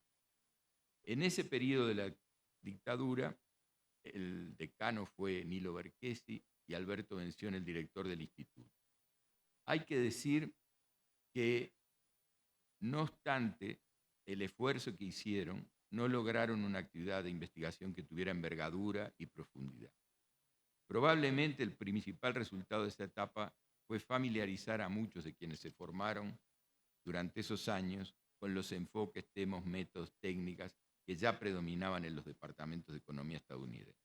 En ese periodo de la dictadura, el decano fue Nilo Berkesi y Alberto Bención, el director del instituto. Hay que decir que, no obstante el esfuerzo que hicieron, no lograron una actividad de investigación que tuviera envergadura y profundidad. Probablemente el principal resultado de esta etapa fue familiarizar a muchos de quienes se formaron durante esos años con los enfoques, temas, métodos, técnicas que ya predominaban en los departamentos de economía estadounidenses.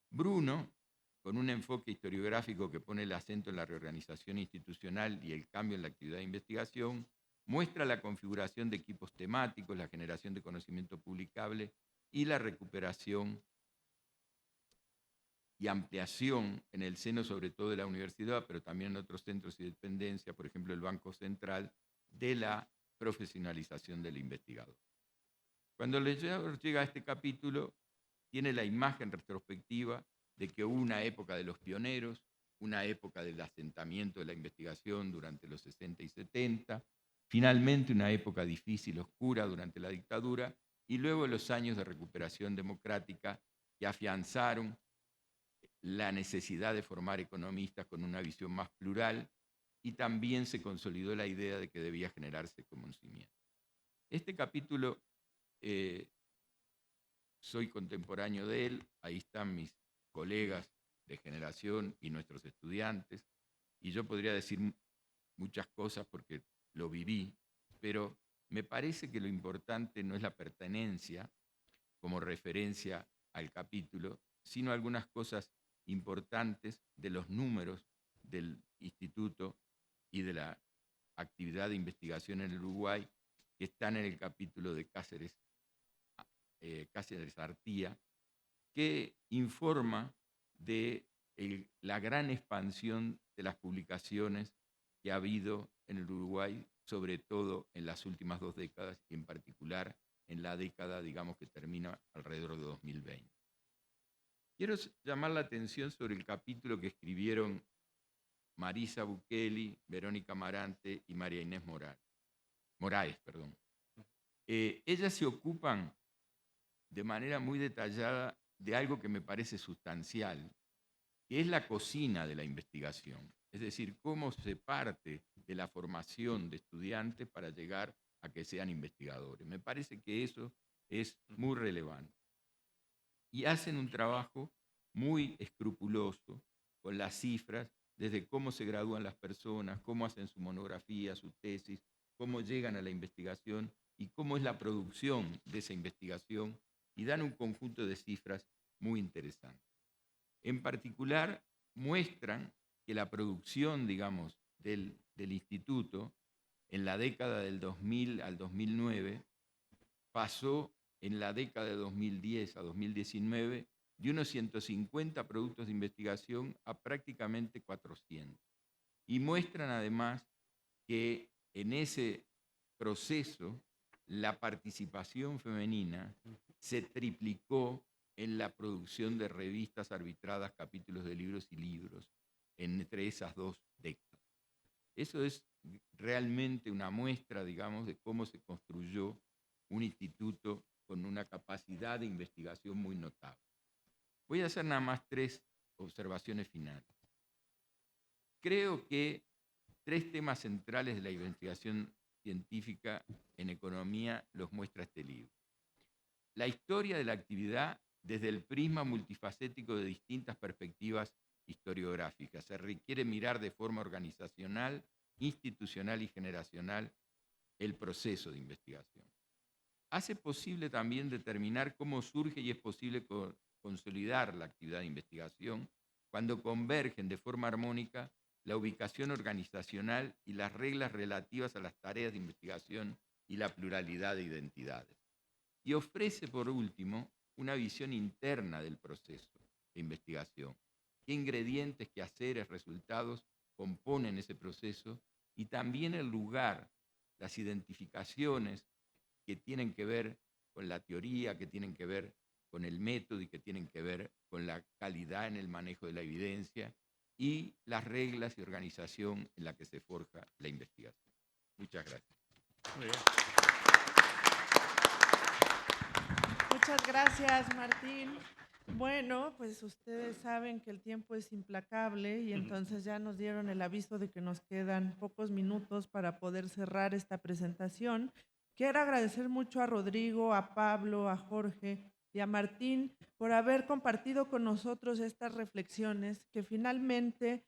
Bruno, con un enfoque historiográfico que pone el acento en la reorganización institucional y el cambio en la actividad de investigación, muestra la configuración de equipos temáticos, la generación de conocimiento publicable y la recuperación y ampliación en el seno sobre todo de la universidad, pero también en otros centros y dependencias, por ejemplo el Banco Central, de la profesionalización del investigador. Cuando llega a este capítulo, tiene la imagen retrospectiva de que hubo una época de los pioneros, una época del asentamiento de la investigación durante los 60 y 70, finalmente una época difícil, oscura durante la dictadura, y luego los años de recuperación democrática que afianzaron la necesidad de formar economistas con una visión más plural, y también se consolidó la idea de que debía generarse conocimiento. Este capítulo, soy contemporáneo de él, ahí están mis colegas de generación y nuestros estudiantes, y yo podría decir muchas cosas porque lo viví, pero me parece que lo importante no es la pertenencia como referencia al capítulo, sino algunas cosas importantes de los números del instituto y de la actividad de investigación en el Uruguay que están en el capítulo de Cáceres Artía, que informa de la gran expansión de las publicaciones que ha habido en el Uruguay, sobre todo en las últimas 2 décadas y en particular en la década, digamos, que termina alrededor de 2020. Quiero llamar la atención sobre el capítulo que escribieron Marisa Bukeli, Verónica Marante y María Inés Moraes. Ellas se ocupan de manera muy detallada de algo que me parece sustancial, que es la cocina de la investigación, es decir, cómo se parte de la formación de estudiantes para llegar a que sean investigadores. Me parece que eso es muy relevante. Y hacen un trabajo muy escrupuloso con las cifras, desde cómo se gradúan las personas, cómo hacen su monografía, su tesis, cómo llegan a la investigación y cómo es la producción de esa investigación, y dan un conjunto de cifras muy interesantes. En particular, muestran que la producción, digamos, del instituto en la década del 2000 al 2009 pasó en la década de 2010 a 2019 de unos 150 productos de investigación a prácticamente 400. Y muestran además que en ese proceso la participación femenina se triplicó en la producción de revistas arbitradas, capítulos de libros y libros entre esas 2 décadas. Eso es realmente una muestra, digamos, de cómo se construyó un instituto con una capacidad de investigación muy notable. Voy a hacer nada más 3 observaciones finales. Creo que 3 temas centrales de la investigación científica en economía los muestra este libro. La historia de la actividad desde el prisma multifacético de distintas perspectivas historiográficas. Se requiere mirar de forma organizacional, institucional y generacional el proceso de investigación. Hace posible también determinar cómo surge y es posible consolidar la actividad de investigación cuando convergen de forma armónica la ubicación organizacional y las reglas relativas a las tareas de investigación y la pluralidad de identidades. Y ofrece, por último, una visión interna del proceso de investigación. ¿Qué ingredientes, quehaceres, resultados componen ese proceso? Y también el lugar, las identificaciones que tienen que ver con la teoría, que tienen que ver con el método y que tienen que ver con la calidad en el manejo de la evidencia y las reglas y organización en la que se forja la investigación. Muchas gracias. Muy bien. Muchas gracias, Martín. Bueno, pues ustedes saben que el tiempo es implacable y entonces ya nos dieron el aviso de que nos quedan pocos minutos para poder cerrar esta presentación. Quiero agradecer mucho a Rodrigo, a Pablo, a Jorge y a Martín por haber compartido con nosotros estas reflexiones que finalmente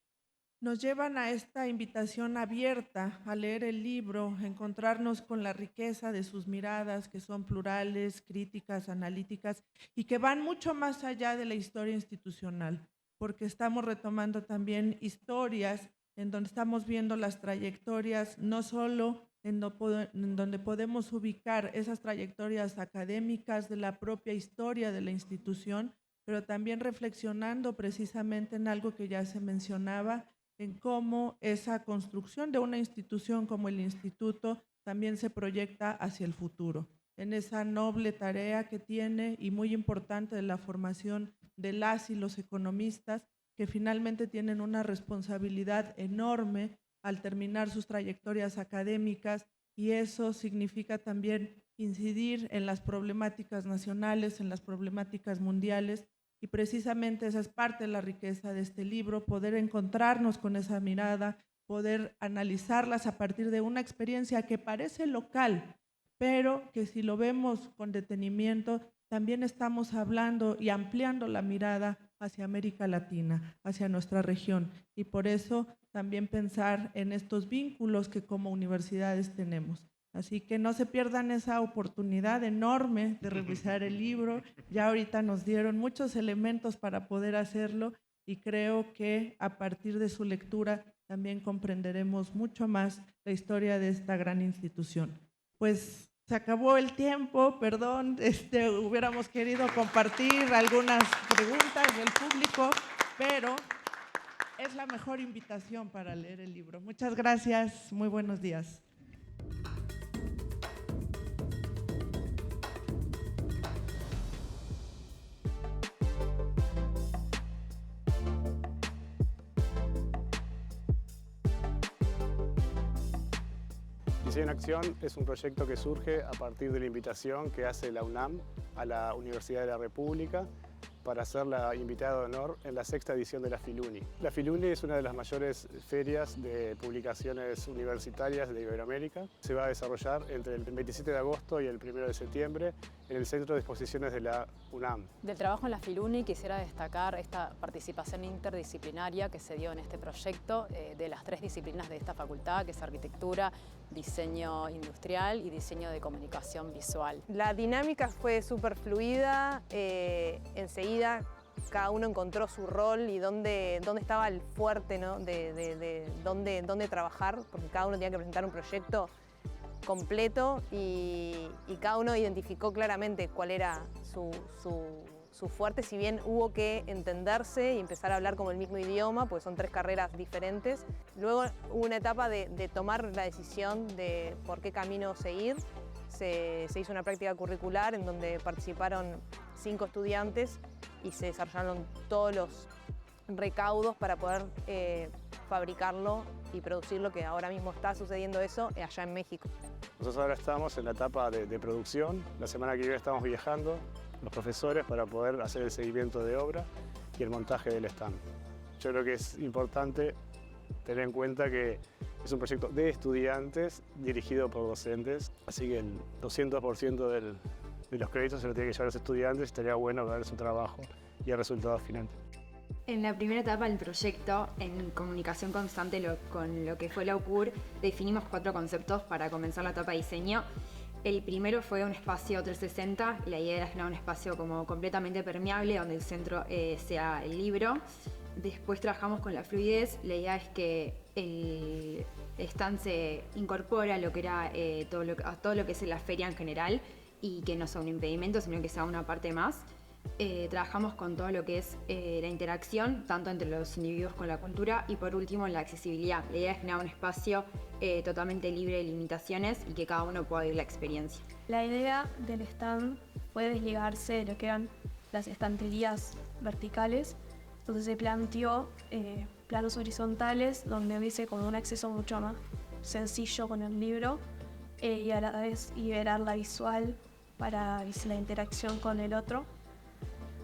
nos llevan a esta invitación abierta a leer el libro, a encontrarnos con la riqueza de sus miradas, que son plurales, críticas, analíticas, y que van mucho más allá de la historia institucional, porque estamos retomando también historias en donde estamos viendo las trayectorias, no solo en donde podemos ubicar esas trayectorias académicas de la propia historia de la institución, pero también reflexionando precisamente en algo que ya se mencionaba, en cómo esa construcción de una institución como el Instituto también se proyecta hacia el futuro, en esa noble tarea que tiene y muy importante de la formación de las y los economistas, que finalmente tienen una responsabilidad enorme al terminar sus trayectorias académicas, y eso significa también incidir en las problemáticas nacionales, en las problemáticas mundiales, y precisamente esa es parte de la riqueza de este libro, poder encontrarnos con esa mirada, poder analizarlas a partir de una experiencia que parece local, pero que si lo vemos con detenimiento, también estamos hablando y ampliando la mirada hacia América Latina, hacia nuestra región, y por eso también pensar en estos vínculos que como universidades tenemos. Así que no se pierdan esa oportunidad enorme de revisar el libro. Ya ahorita nos dieron muchos elementos para poder hacerlo y creo que a partir de su lectura también comprenderemos mucho más la historia de esta gran institución. Pues se acabó el tiempo, perdón, hubiéramos querido compartir algunas preguntas del público, pero es la mejor invitación para leer el libro. Muchas gracias, muy buenos días. Diseño en Acción es un proyecto que surge a partir de la invitación que hace la UNAM a la Universidad de la República para ser la invitada de honor en la 6ª edición de la Filuni. La Filuni es una de las mayores ferias de publicaciones universitarias de Iberoamérica. Se va a desarrollar entre el 27 de agosto y el 1 de septiembre en el Centro de Exposiciones de la UNAM. Del trabajo en la Filuni quisiera destacar esta participación interdisciplinaria que se dio en este proyecto de las 3 disciplinas de esta facultad, que es arquitectura, diseño industrial y diseño de comunicación visual. La dinámica fue súper fluida, enseguida cada uno encontró su rol y dónde estaba el fuerte, ¿no? de dónde trabajar, porque cada uno tenía que presentar un proyecto completo y cada uno identificó claramente cuál era su fuerte, si bien hubo que entenderse y empezar a hablar como el mismo idioma, porque son 3 carreras diferentes. Luego hubo una etapa de tomar la decisión de por qué camino seguir. Se hizo una práctica curricular en donde participaron 5 estudiantes y se desarrollaron todos los recaudos para poder fabricarlo y producirlo, que ahora mismo está sucediendo eso allá en México. Nosotros ahora estamos en la etapa de producción. La semana que viene estamos viajando los profesores para poder hacer el seguimiento de obra y el montaje del stand. Yo creo que es importante tener en cuenta que es un proyecto de estudiantes dirigido por docentes, así que el 200% de los créditos se lo tienen que llevar los estudiantes. Estaría bueno ver su trabajo y el resultado final. En la primera etapa del proyecto, en comunicación constante con lo que fue la UCUR, definimos 4 conceptos para comenzar la etapa de diseño. El primero fue un espacio 360, la idea era generar un espacio como completamente permeable, donde el centro sea el libro. Después trabajamos con la fluidez, la idea es que el stand se incorpora a lo que era todo lo que es la feria en general y que no sea un impedimento, sino que sea una parte más. trabajamos con todo lo que es la interacción, tanto entre los individuos con la cultura y por último la accesibilidad. La idea es generar un espacio totalmente libre de limitaciones y que cada uno pueda vivir la experiencia. La idea del stand fue desligarse de lo que eran las estanterías verticales, entonces se planteó planos horizontales donde hubiese como un acceso mucho más sencillo con el libro y a la vez liberar la visual para la interacción con el otro.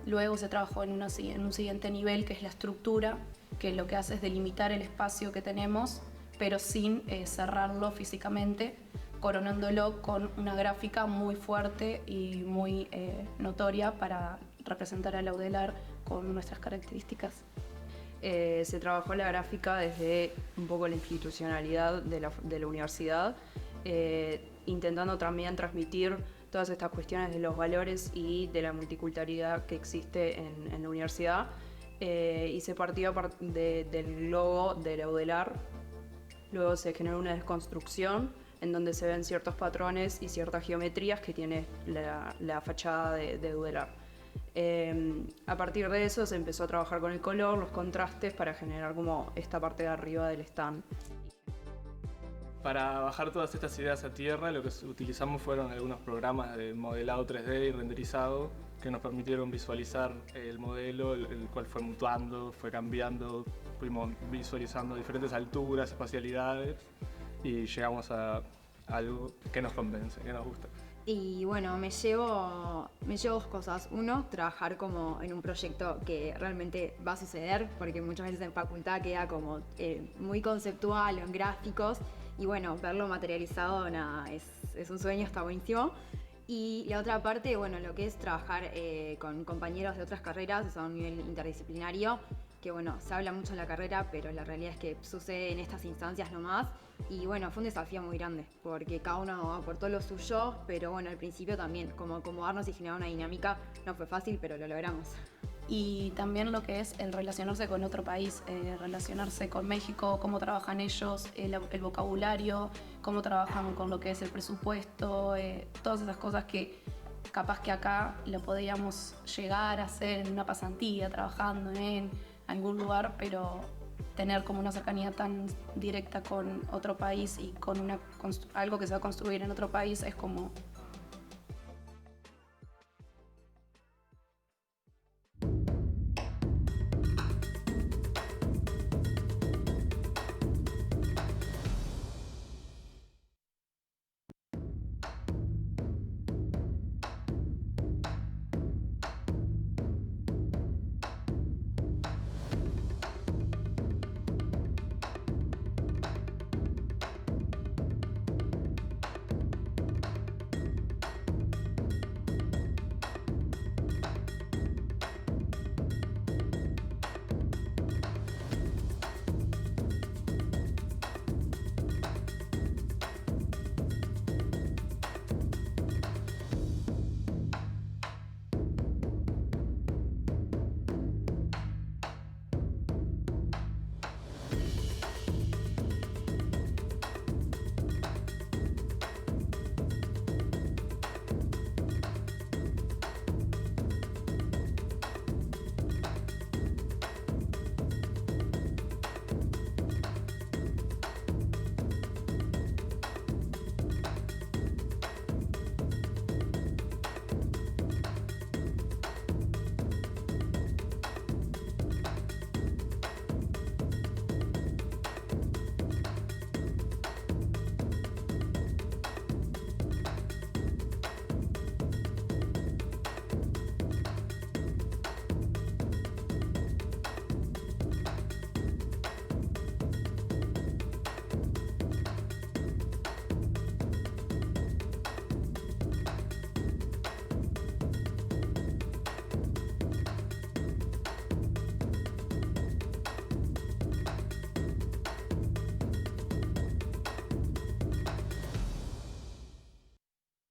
Luego se trabajó en un siguiente nivel, que es la estructura, que lo que hace es delimitar el espacio que tenemos, pero sin cerrarlo físicamente, coronándolo con una gráfica muy fuerte y muy notoria para representar al Audelar con nuestras características. Se trabajó la gráfica desde un poco la institucionalidad de la universidad, intentando también transmitir todas estas cuestiones de los valores y de la multiculturalidad que existe en la universidad. Y se partió del logo del Audelar. Luego se generó una desconstrucción en donde se ven ciertos patrones y ciertas geometrías que tiene la fachada de Audelar. A partir de eso se empezó a trabajar con el color, los contrastes para generar como esta parte de arriba del stand. Para bajar todas estas ideas a tierra, lo que utilizamos fueron algunos programas de modelado 3D y renderizado que nos permitieron visualizar el modelo, el cual fue mutando, fue cambiando, fuimos visualizando diferentes alturas, espacialidades y llegamos a algo que nos convence, que nos gusta. Y bueno, me llevo dos cosas. Uno, trabajar como en un proyecto que realmente va a suceder, porque muchas veces en facultad queda como muy conceptual o en gráficos. Y bueno, verlo materializado, nada, es un sueño, está buenísimo. Y la otra parte, bueno, lo que es trabajar con compañeros de otras carreras, o sea, a un nivel interdisciplinario, que bueno, se habla mucho en la carrera, pero la realidad es que sucede en estas instancias nomás. Y bueno, fue un desafío muy grande, porque cada uno aportó lo suyo, pero bueno, al principio también, como acomodarnos y generar una dinámica, no fue fácil, pero lo logramos. Y también lo que es el relacionarse con otro país, relacionarse con México, cómo trabajan ellos, el vocabulario, cómo trabajan con lo que es el presupuesto, todas esas cosas que capaz que acá lo podríamos llegar a hacer en una pasantía, trabajando en algún lugar, pero tener como una cercanía tan directa con otro país y con algo que se va a construir en otro país es como